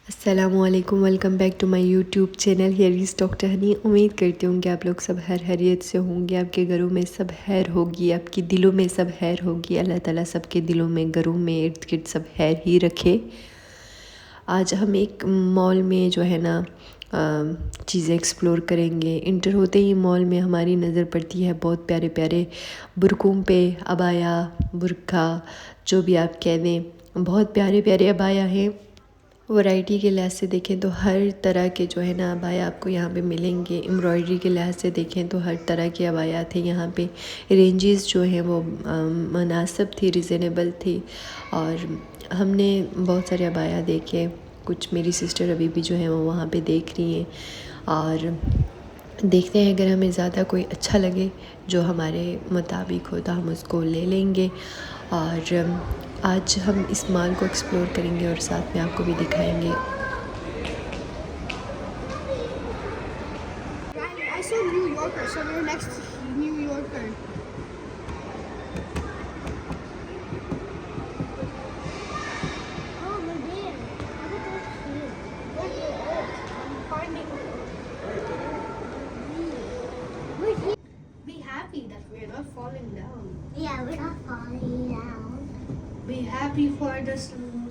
अस्सलामुअलैकुम, welcome back to my YouTube channel. Here is doctor Honey. उम्मीद करती हूँ कि आप लोग सब खैरियत से होंगे, आपके घरों में सब खैर होगी, आपके दिलों में सब खैर होगी। अल्लाह ताला सबके दिलों में, घरों में, इर्द गिर्द सब खैर ही रखे। आज हम एक मॉल में जो है ना चीज़ें एक्सप्लोर करेंगे। इंटर होते ही मॉल में हमारी नज़र पड़ती है बहुत प्यारे प्यारे बुरकों पे, अबाया, बुरका, जो भी आप कह दें, बहुत प्यारे प्यारे अबाया हैं। वैरायटी के लिहाज से देखें तो हर तरह के जो है ना अबाया आपको यहाँ पे मिलेंगे। एम्ब्रॉयडरी के लिहाज से देखें तो हर तरह के अबाया थे यहाँ पे। रेंजेस जो हैं वो मुनासिब थी, रिज़नेबल थी, और हमने बहुत सारे अबाया देखे। कुछ मेरी सिस्टर अभी भी जो है वो वहाँ पे देख रही हैं, और देखते हैं अगर हमें ज़्यादा कोई अच्छा लगे जो हमारे मुताबिक हो तो हम उसको ले लेंगे। और आज हम इस मॉल को एक्सप्लोर करेंगे और साथ में आपको भी दिखाएंगे। I saw New Yorker, so we're next to New Yorker. Oh, we're there. Look at those trees. Look at it. I'm finding it. We're here. Be happy that we're not falling down. Yeah, we're not falling down. Be happy for this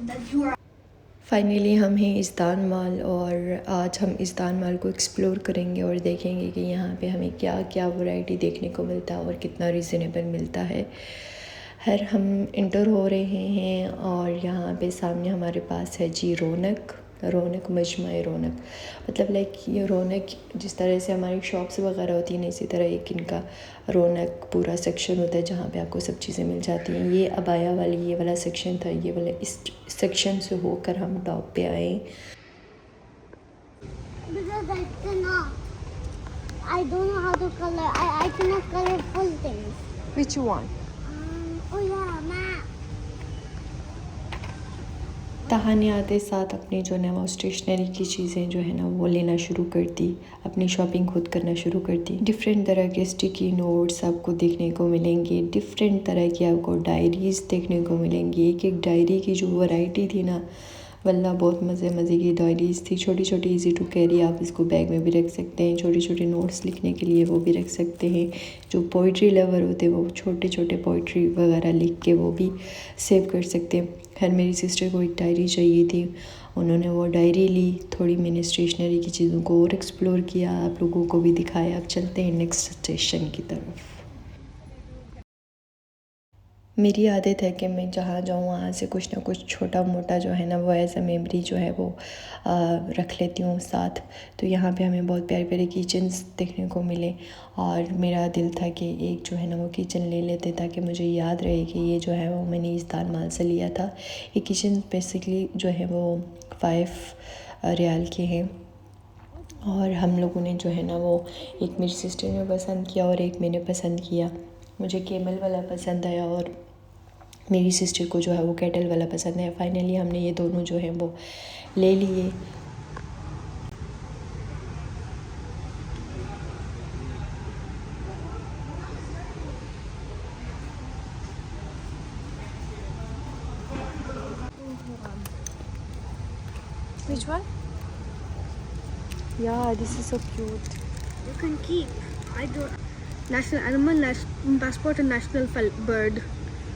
that you are. Finally हम हैं istan mall, और आज हम istan mall को explore करेंगे और देखेंगे कि यहाँ पे हमें क्या क्या वैरायटी देखने को मिलता है और कितना रीज़नेबल मिलता है। हम इंटर हो रहे हैं और यहाँ पे सामने हमारे पास है जी रौनक मजमा रौनक। मतलब लाइक ये रौनक जिस तरह से हमारी शॉप्स वगैरह होती हैं, इसी तरह एक इनका रौनक पूरा सेक्शन होता है जहाँ पे आपको सब चीज़ें मिल जाती हैं। ये अबाया वाली ये वाला सेक्शन था, ये वाला इस सेक्शन से होकर हम टॉप पे आए। I don't know how to color. I cannot color full things. Which one? Oh yeah, map. तहाने आते साथ अपनी जो है वो स्टेशनरी की चीज़ें जो है ना वो लेना शुरू कर दी, अपनी शॉपिंग खुद करना शुरू कर दी। डिफरेंट तरह के स्टिकी नोट्स आपको देखने को मिलेंगे, डिफरेंट तरह की आपको डायरीज़ देखने को मिलेंगी। एक एक डायरी की जो वैरायटी थी ना, वल्ला बहुत मज़े की डायरीज़ थी। छोटी छोटी इजी टू कैरी, आप इसको बैग में भी रख सकते हैं। छोटे छोटे नोट्स लिखने के लिए वो भी रख सकते हैं। जो पोइट्री लवर होते हैं वो छोटे छोटे पोइट्री वगैरह लिख के वो भी सेव कर सकते हैं। मेरी सिस्टर को एक डायरी चाहिए थी, उन्होंने वो डायरी ली। थोड़ी मैंने स्टेशनरी की चीज़ों को और एक्सप्लोर किया, आप लोगों को भी दिखाया। अब चलते हैं नेक्स्ट स्टेशन की तरफ। मेरी आदत है कि मैं जहाँ जाऊँ वहाँ से कुछ ना कुछ छोटा मोटा जो है ना वो एज अ मेमोरी जो है वो रख लेती हूँ साथ। तो यहाँ पे हमें बहुत प्यारे प्यारे किचन्स देखने को मिले, और मेरा दिल था कि एक जो है ना वो किचन ले लेते ताकि मुझे याद रहे कि ये जो है वो मैंने इस्तान माल से लिया था। ये किचन बेसिकली जो है वो 5 रियाल के हैं, और हम लोगों ने जो है ना वो एक मेरी सिस्टर ने पसंद किया और एक मैंने पसंद किया। मुझे केमल वाला पसंद आया और मेरी सिस्टर को जो है वो कैटल वाला पसंद है। फाइनली हमने ये दोनों जो हैं वो ले लिए। Which one? Yeah, this is so cute. You can keep. I don't. National animal, national passport, and national bird.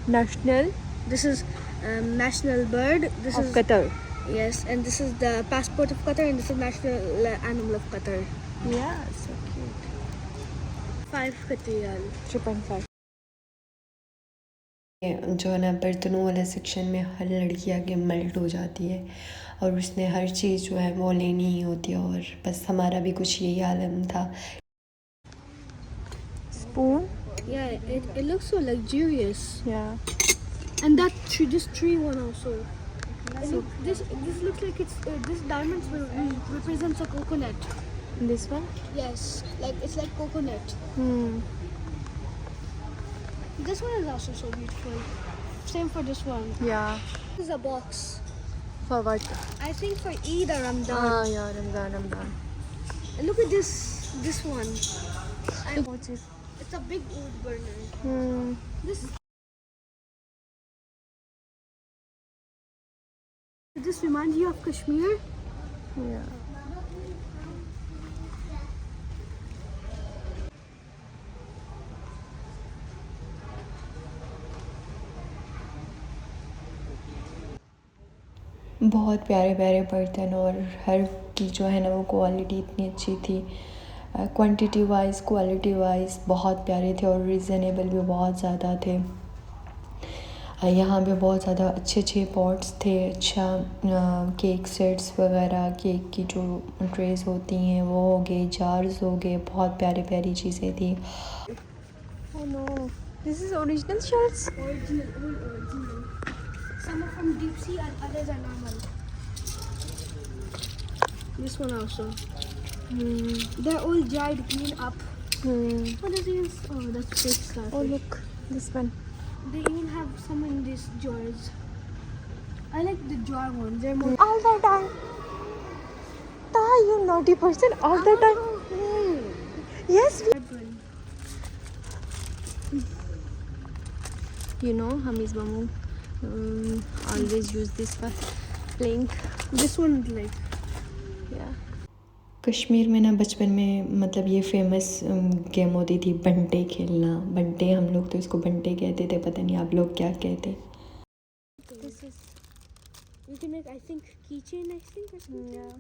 National This is national bird. This of is Qatar. yes, and this is the passport of Qatar, and this is national animal of Qatar. Yeah, so cute. 5 Qatar. 3.5। जो है ना बर्तनों वाले section में हर लड़की आके melt हो जाती है, और उसने हर चीज़ जो है वो लेनी ही होती है, और बस हमारा भी कुछ यही आलम था। Spoon? Yeah, it looks so luxurious. Yeah. And that tree, this tree one also. And this looks like it's this diamonds represents a coconut. This one? Yes, like it's like coconut. This one is also so beautiful. Same for this one. Yeah. This is a box. For what? I think for Eid or Ramadan. Yeah, Ramadan. And look at this one. And What's it? it's a big wood burner. This Does this remind you of Kashmir? Yeah. बहुत प्यारे प्यारे बर्तन और हर की जो है ना वो क्वालिटी इतनी अच्छी थी, क्वांटिटी वाइज क्वालिटी वाइज बहुत प्यारे थे और रिजनेबल भी बहुत ज़्यादा थे। यहाँ पे बहुत ज़्यादा अच्छे अच्छे पॉट्स थे, अच्छा केक सेट्स वगैरह, केक की जो ट्रेस होती हैं वो हो गए, जार्स हो गए, बहुत प्यारी प्यारी चीज़ें थी। Oh no, this is original shells? Original. Some are from deep sea and others are normal. This one also. They're all dried, cleaned up. What is this? Oh, that's fake starfish. Oh look, this one. They even have some in these jars. I like the jar ones. They're more. All the time. Taha, you naughty person. All the time. Yes. You know, Hamiz Mamu always use this for playing. This one like. Yeah. Kashmir में ना बचपन में मतलब ये famous game होती थी बंटे खेलना। बंटे, हम लोग तो इसको बंटे कहते थे, पता नहीं आप लोग क्या कहते। This is. You can make, I think, keychain. I think or something. Yeah.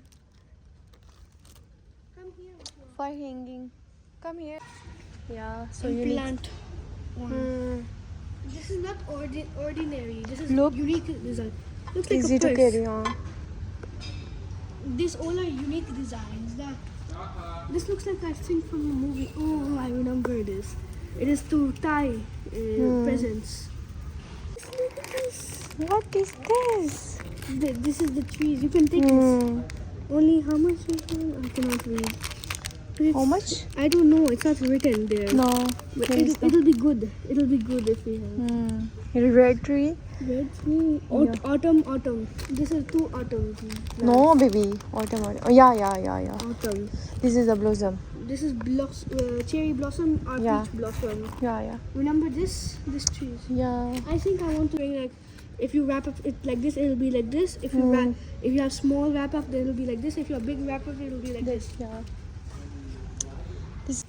Come here. For hanging. Come here. Yeah. So And unique. plant one. This is not ordinary. This is Look. unique design. Looks like Easy a purse. to carry on. These all are unique designs. This looks like, I think, from a movie. Oh, I remember this. It is to tie presents. Look at this. What is this? This is the trees. You can take this. Only how much is it? I cannot read. How much? I don't know. It's not written there. No. But it'll be good. It'll be good if we have. Red tree? Red tree. Autumn. This is two autumn trees. No, baby. Autumn. Oh, yeah. Autumn. This is a blossom. This is cherry blossom or Yeah. peach blossom. Yeah. Remember this trees? Yeah. I think I want to bring like, if you wrap up it like this, it'll be like this. If you if you have small wrap up, then it'll be like this. If you have big wrap up, it'll be like this. Yeah. This.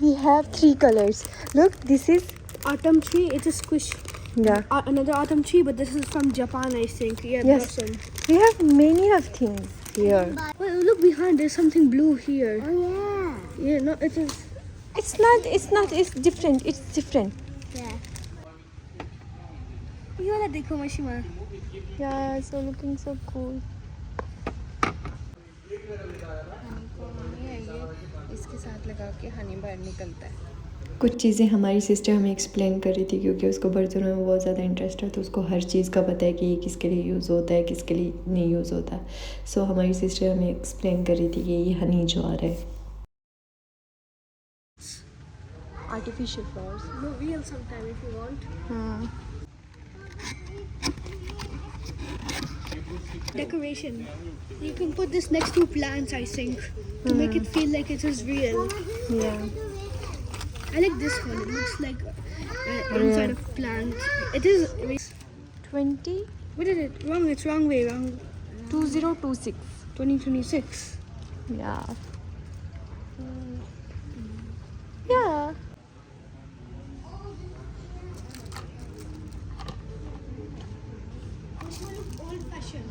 We have 3 colors. Look, this is. Autumn tree. It's a squish. Yeah. Another autumn tree, but this is from Japan, I think. Yeah, Yes. blossom. We have many of things here. Wait, look behind. There's something blue here. Oh yeah. Yeah, no, it is. It's not. It's different. It's different. Yeah. You wanna dekho, Mashima? Yeah. So looking so cool. इसके साथ लगा के हनी बाहर निकलता है। कुछ चीज़ें हमारी सिस्टर हमें एक्सप्लेन कर रही थी, क्योंकि उसको बर्तनों में बहुत ज़्यादा इंटरेस्ट है, तो उसको हर चीज़ का पता है कि ये किसके लिए यूज़ होता है, किसके लिए नहीं यूज़ होता। सो हमारी सिस्टर हमें एक्सप्लेन कर रही थी कि ये हनी जार है। Artificial flowers. No, real sometime if you want. Decoration. You can put this next to plants, I think, to make it feel like it is real. Yeah. I like this one. It looks like inside of plant. It is 20. What is it? Wrong. It's wrong way. Wrong. 2026. 2026. Yeah. Yeah. Old fashioned.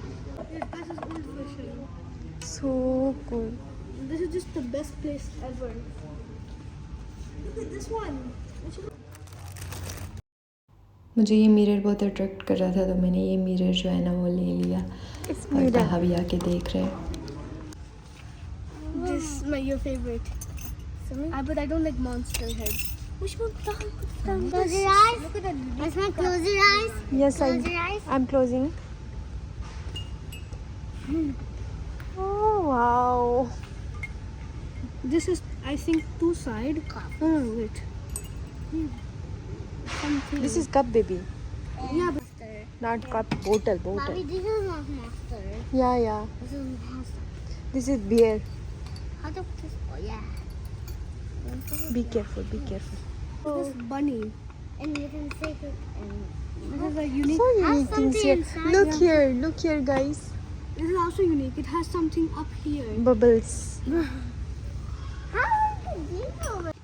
This is old fashioned. So cool. This is just the best place ever. Look at this one. मुझे ये mirror बहुत attract कर रहा था, तो मैंने ये mirror जो है ना वो ले लिया। और ताहा भी आके देख रहे हैं। This is your favorite. But I don't like monster head. Which one? Close your eyes. Look at that. Asma, close your eyes. Yes, Close your eyes. I'm closing. Oh wow. This is, I think, two side. No, wait. Something. This is cup, baby. Yeah, but Not cup, bottle. Bobby, this is not monster. Yeah. This is monster. This is beer. How to put this? Oh, yeah. Be careful. this bunny. And you can take it and... This is a unique. So Have unique things something here. inside. Look here, guys. This is also unique. It has something up here. Bubbles. How did you know it?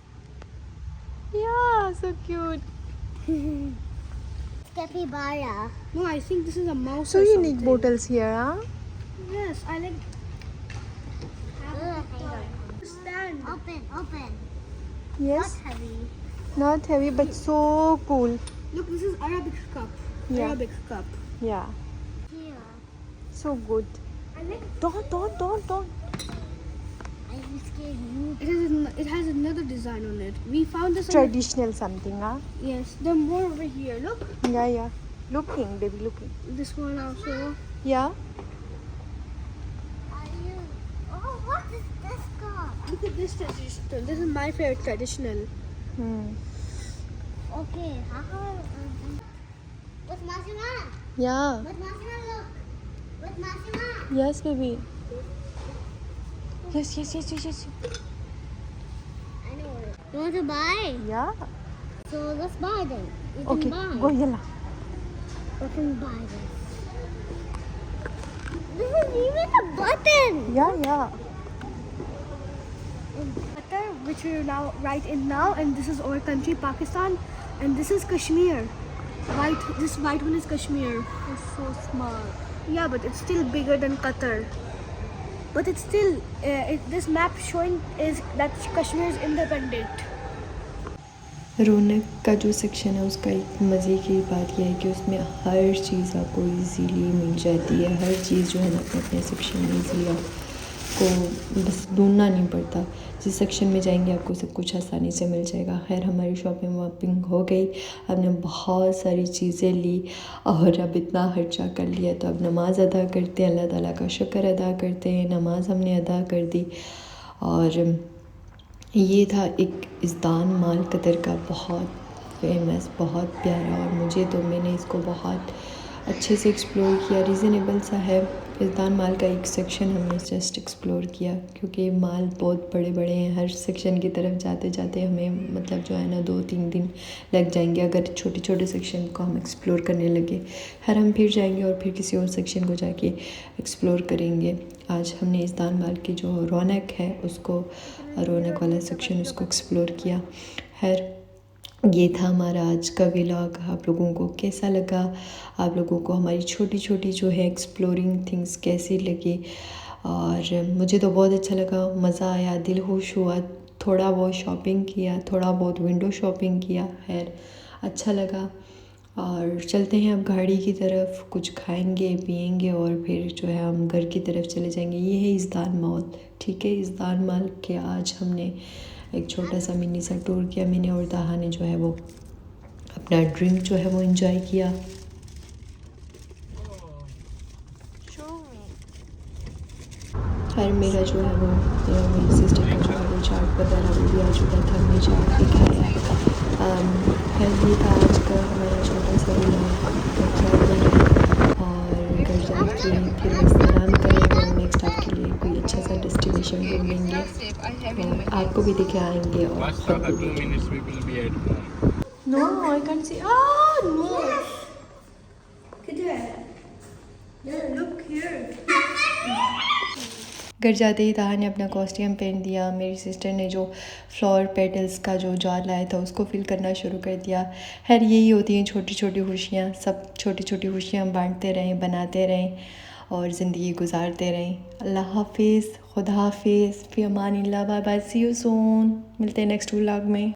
Yeah, so cute. Capybara. No, I think this is a mouse. So or unique something. bottles here, huh? Yes, I like. Hang on. Stand. Open. Yes. Not heavy. Not heavy, but so cool. Look, this is Arabic cup. Yeah. Arabic cup. Yeah. Here. So good. I like. Don't. I'm scared you. It has another design on it. We found this. On Traditional something, huh? yes, there are more over here. Look, Yeah. Looking, baby, looking. this one also. Yeah. Are you? Oh, what is this called? Look at this traditional. This is my favorite traditional. Okay. With Masima. Yeah. With Masima, look. With Masima. Yes, baby. Yes. I know it. You want to buy? Yeah. So let's buy them. We can Okay. buy. Go yalla. We can buy this. This is even a button. Yeah. Qatar, which we are now right in now, and this is our country, Pakistan, and this is Kashmir. This white one is Kashmir. It's so smart. Yeah, but it's still bigger than Qatar. But it's still this map showing is that Kashmir is independent. रौनक का जो section है उसका एक मज़े की बात यह है कि उसमें हर चीज़ आपको इजीली मिल जाती है। हर चीज़ जो है ना अपने सेक्शन में इजीली आपको बस ढूंढना नहीं पड़ता। जिस सेक्शन में जाएंगे आपको सब कुछ आसानी से मिल जाएगा। खैर हमारी शॉपिंग वॉपिंग हो गई, हमने बहुत सारी चीज़ें ली और अब इतना खर्चा कर लिया तो अब नमाज़ अदा करते हैं, अल्लाह ताला का शुक्र अदा करते हैं। नमाज़ हमने अदा कर दी और ये था एक इज़्दान माल कतर का बहुत फेमस, बहुत प्यारा, और मैंने इसको बहुत अच्छे से एक्सप्लोर किया। रीज़नेबल सा है। इज़्दान माल का एक सेक्शन हमने जस्ट एक्सप्लोर किया क्योंकि माल बहुत बड़े बड़े हैं। हर सेक्शन की तरफ जाते जाते हमें मतलब जो है ना 2-3 दिन लग जाएंगे अगर छोटे छोटे सेक्शन को हम एक्सप्लोर करने लगे। हर हम फिर जाएंगे और फिर किसी और सेक्शन को जाके एक्सप्लोर करेंगे। आज हमने इज़्दान माल की जो रौनक है उसको, रौनक वाला सेक्शन उसको एक्सप्लोर किया। खैर ये था हमारा आज का व्लॉग। आप लोगों को कैसा लगा? आप लोगों को हमारी छोटी छोटी जो है एक्सप्लोरिंग थिंग्स कैसी लगी? और मुझे तो बहुत अच्छा लगा, मज़ा आया, दिल खुश हुआ। थोड़ा बहुत शॉपिंग किया, थोड़ा बहुत विंडो शॉपिंग किया। खैर अच्छा लगा। और चलते हैं अब गाड़ी की तरफ, कुछ खाएंगे पिएंगे और फिर जो है हम घर की तरफ चले जाएंगे। ये है इज़्दान मॉल, ठीक है। इज़्दान मॉल के आज हमने एक छोटा सा मिनी सा टूर किया। मैंने और ताहा ने जो है वो अपना ड्रिंक जो है वो एंजॉय किया। खैर मेरा जो है वो मेरी सिस्टर का जो है वो चाट वगैरह वो भी आ चुका था, हमने चाट भी खाया। खैर ये था आज का हमारा छोटा सा व्लॉग। और घर जाके फिर बस आराम करेंगे और नेक्स्ट आपके लिए कोई अच्छा सा डेस्टिनेशन ढूंढेंगे और आपको भी दिखाएंगे और खुद भी देखेंगे। No, I can't see. Ah, no. घर जाते ही ताहा ने अपना कॉस्ट्यूम पहन दिया। मेरी सिस्टर ने जो फ्लावर पेटल्स का जो जार लाया था उसको फिल करना शुरू कर दिया। खैर यही होती हैं छोटी छोटी खुशियाँ। सब छोटी छोटी खुशियाँ बांटते रहें, बनाते रहें और ज़िंदगी गुजारते रहें। अल्लाह हाफिज़, खुदा हाफिज़, फ़ी अमानिल्लाह, bye bye, see you soon. मिलते हैं नेक्स्ट व्लॉग में।